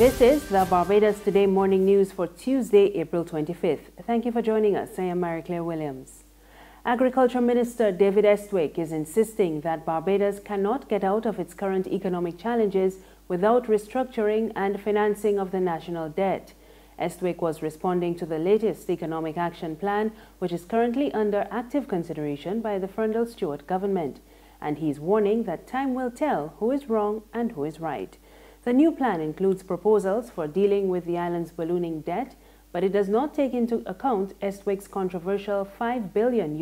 This is the Barbados Today morning news for Tuesday, April 25th. Thank you for joining us. I am Mary Claire Williams. Agriculture Minister David Estwick is insisting that Barbados cannot get out of its current economic challenges without restructuring and financing of the national debt. Estwick was responding to the latest economic action plan, which is currently under active consideration by the Freundel-Stewart government. And he's warning that time will tell who is wrong and who is right. The new plan includes proposals for dealing with the island's ballooning debt, but it does not take into account Estwick's controversial $5 billion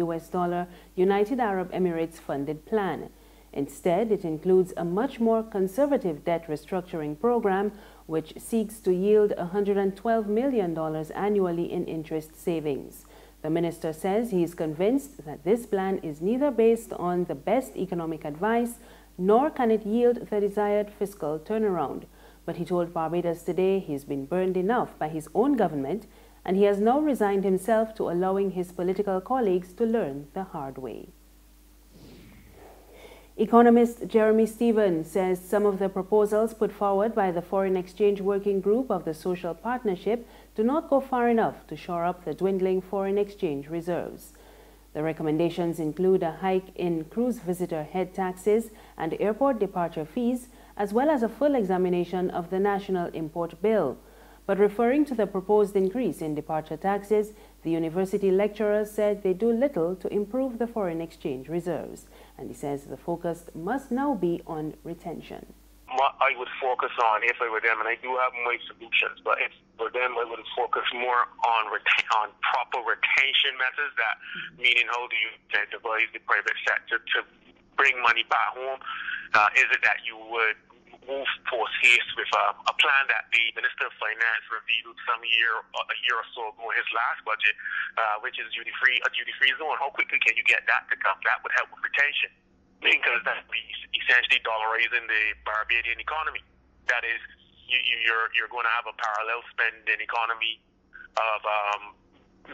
United Arab Emirates funded plan. Instead, it includes a much more conservative debt restructuring program, which seeks to yield $112 million annually in interest savings. The minister says he is convinced that this plan is neither based on the best economic advice nor can it yield the desired fiscal turnaround. But he told Barbados Today he's been burned enough by his own government and he has now resigned himself to allowing his political colleagues to learn the hard way. Economist Jeremy Stevens says some of the proposals put forward by the Foreign Exchange Working Group of the Social Partnership do not go far enough to shore up the dwindling foreign exchange reserves. The recommendations include a hike in cruise visitor head taxes and airport departure fees, as well as a full examination of the national import bill. But referring to the proposed increase in departure taxes, the university lecturer said they do little to improve the foreign exchange reserves. And he says the focus must now be on retention. What I would focus on if I were them, and I do have my solutions, but if for them I would focus more on proper retention methods, that meaning how do you incentivize the private sector to bring money back home? Is it that you would move post haste with a plan that the Minister of Finance revealed a year or so ago in his last budget, which is a duty-free zone? How quickly can you get that to come? That would help with retention, because that would be essentially dollarizing the Barbadian economy. That is, you're going to have a parallel spending economy of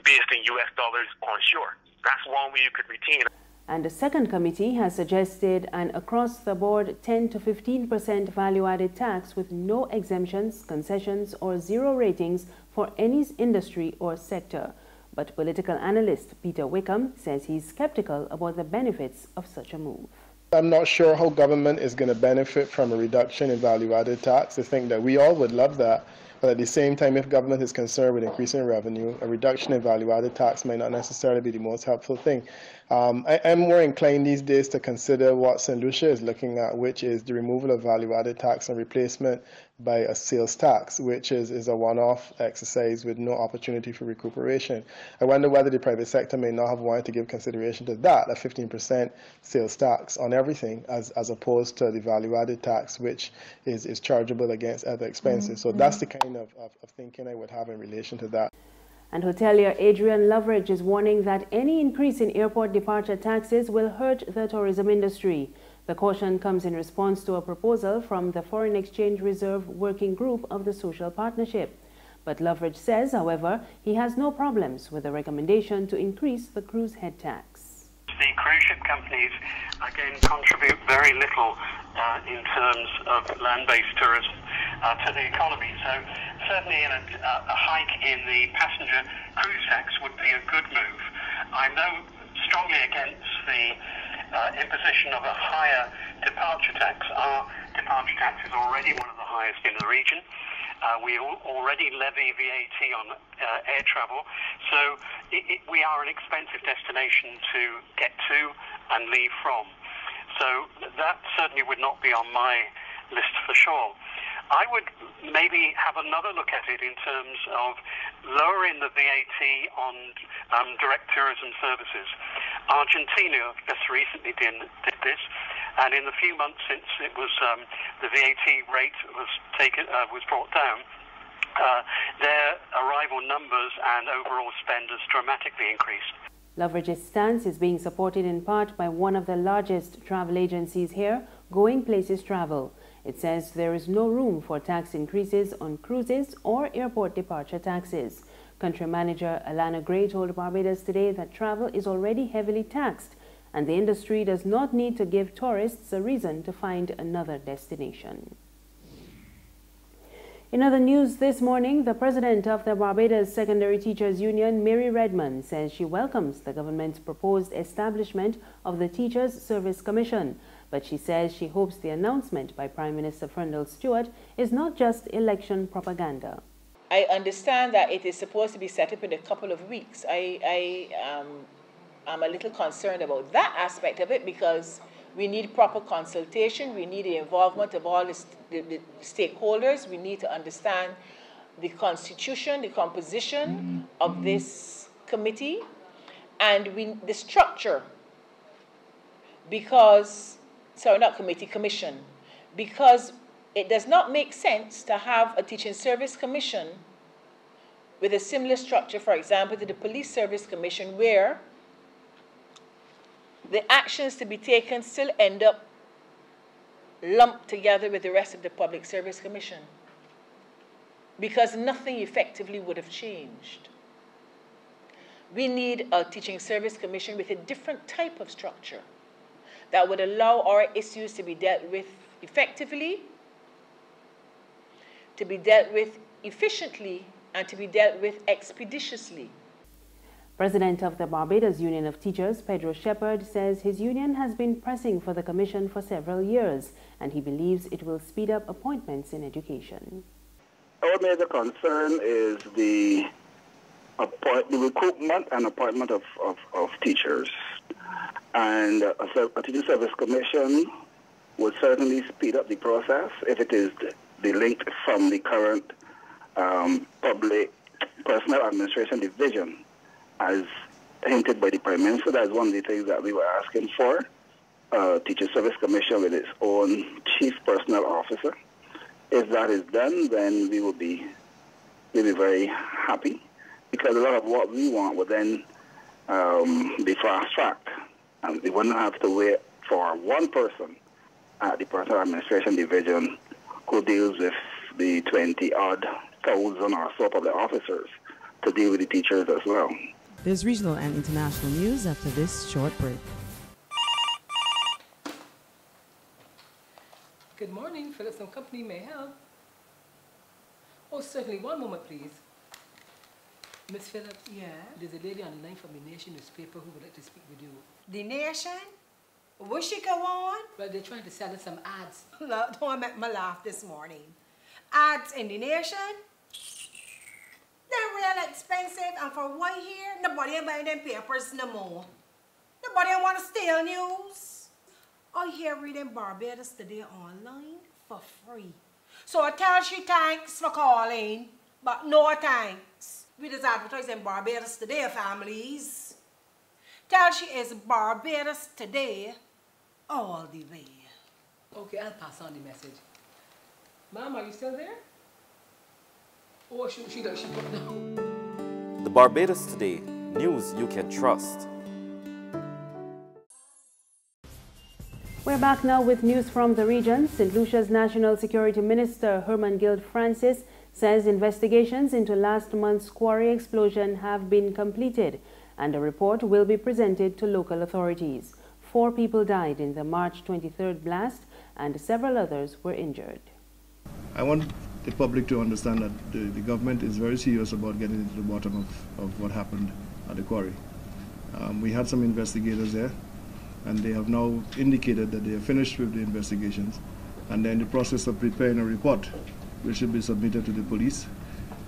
based in US dollars onshore. That's one way you could retain. And the second committee has suggested an across-the-board 10 to 15% value-added tax with no exemptions, concessions or zero ratings for any industry or sector. But political analyst Peter Wickham says he's skeptical about the benefits of such a move. I'm not sure how government is going to benefit from a reduction in value-added tax. I think that we all would love that. But at the same time, if government is concerned with increasing revenue, a reduction in value-added tax may not necessarily be the most helpful thing. I'm more inclined these days to consider what St. Lucia is looking at, which is the removal of value-added tax and replacement by a sales tax, which is a one-off exercise with no opportunity for recuperation. I wonder whether the private sector may not have wanted to give consideration to that, a 15% sales tax on everything, as opposed to the value-added tax, which is chargeable against other expenses. So that's the kind of thinking I would have in relation to that. And Hotelier Adrian Loveridge is warning that any increase in airport departure taxes will hurt the tourism industry. The caution comes in response to a proposal from the Foreign Exchange Reserve Working Group of the Social Partnership. But Loveridge says, however, he has no problems with the recommendation to increase the cruise head tax. The cruise ship companies, again, contribute very little in terms of land-based tourism to the economy. So certainly a hike in the passenger cruise tax would be a good move. I'm though strongly against the imposition of a higher departure tax. Our departure tax is already one of the highest in the region. We already levy VAT on air travel, so we are an expensive destination to get to and leave from. So that certainly would not be on my list for sure. I would maybe have another look at it in terms of lowering the VAT on direct tourism services. Argentina just recently did this, and in the few months since it was the VAT rate was brought down, their arrival numbers and overall spend has dramatically increased. Loveridge's stance is being supported in part by one of the largest travel agencies here, Going Places Travel. It says there is no room for tax increases on cruises or airport departure taxes. Country manager Alana Gray told Barbados Today that travel is already heavily taxed and the industry does not need to give tourists a reason to find another destination. In other news this morning, the president of the Barbados Secondary Teachers Union, Mary Redmond, says she welcomes the government's proposed establishment of the Teachers Service Commission. But she says she hopes the announcement by Prime Minister Frendel Stewart is not just election propaganda. I understand that it is supposed to be set up in a couple of weeks. I'm a little concerned about that aspect of it because we need proper consultation, we need the involvement of all the stakeholders, we need to understand the constitution, the composition of this committee, and the structure, because, sorry, not committee, commission, because it does not make sense to have a teaching service commission with a similar structure, for example, to the police service commission, where the actions to be taken still end up lumped together with the rest of the Public Service Commission, because nothing effectively would have changed. We need a Teaching Service Commission with a different type of structure that would allow our issues to be dealt with effectively, to be dealt with efficiently, and to be dealt with expeditiously. President of the Barbados Union of Teachers, Pedro Shepherd, says his union has been pressing for the commission for several years, and he believes it will speed up appointments in education. Our major concern is the recruitment and appointment of teachers. And a teaching service commission would certainly speed up the process if it is linked from the current Public Personnel Administration Division, as hinted by the Prime Minister. That's one of the things that we were asking for, Teacher Service Commission with its own Chief Personnel Officer. If that is done, then we'll be very happy, because a lot of what we want would then be fast-tracked, and we wouldn't have to wait for one person at the Personnel Administration Division who deals with the 20-odd thousand or so public officers to deal with the teachers as well. There's regional and international news after this short break. Good morning, Phillips & Company, may I help? Oh, certainly. One moment, please. Miss Phillips? Yeah? There's a lady on the line from the Nation newspaper who would like to speak with you. The Nation? Will she go on? Well, they're trying to sell us some ads. Look, don't make me laugh this morning. Ads in the Nation? They're real expensive, and for what here, nobody ain't buying them papers no more. Nobody want to steal news. I hear reading Barbados Today online for free. So I tell she thanks for calling, but no thanks. We just advertising Barbados Today, families. Tell she is Barbados Today all the way. Okay, I'll pass on the message. Ma'am, are you still there? Oh, she put down. The Barbados Today, news you can trust. We're back now with news from the region. St. Lucia's National Security Minister Herman Guild Francis says investigations into last month's quarry explosion have been completed, and a report will be presented to local authorities. 4 people died in the March 23rd blast, and several others were injured. I want the public to understand that the government is very serious about getting to the bottom of what happened at the quarry. We had some investigators there, and they have now indicated that they are finished with the investigations, and they're in the process of preparing a report which should be submitted to the police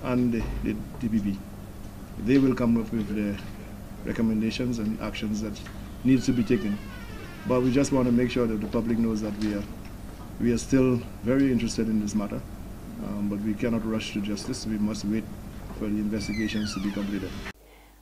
and the DPP. They will come up with the recommendations and actions that needs to be taken. But we just want to make sure that the public knows that we are still very interested in this matter, but we cannot rush to justice. We must wait for the investigations to be completed.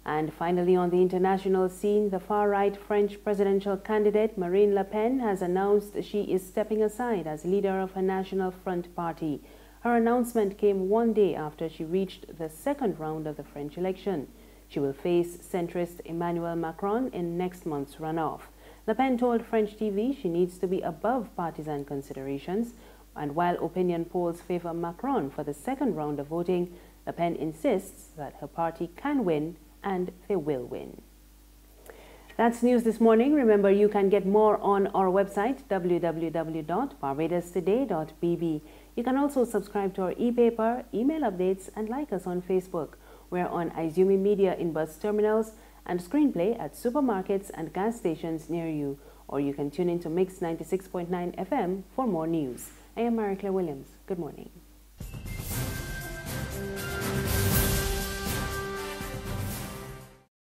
And finally, on the international scene, the far-right French presidential candidate Marine Le Pen has announced she is stepping aside as leader of her National Front party. Her announcement came one day after she reached the second round of the French election. She will face centrist Emmanuel Macron in next month's runoff. Le Pen told French TV she needs to be above partisan considerations, and while opinion polls favor Macron for the second round of voting, Le Pen insists that her party can win and they will win. That's news this morning. Remember, you can get more on our website, www.barbadostoday.bb. You can also subscribe to our e-paper, email updates, and like us on Facebook. We're on Izumi Media in bus terminals and Screenplay at supermarkets and gas stations near you. Or you can tune in to Mix 96.9 FM for more news. I am Marie Claire Williams. Good morning.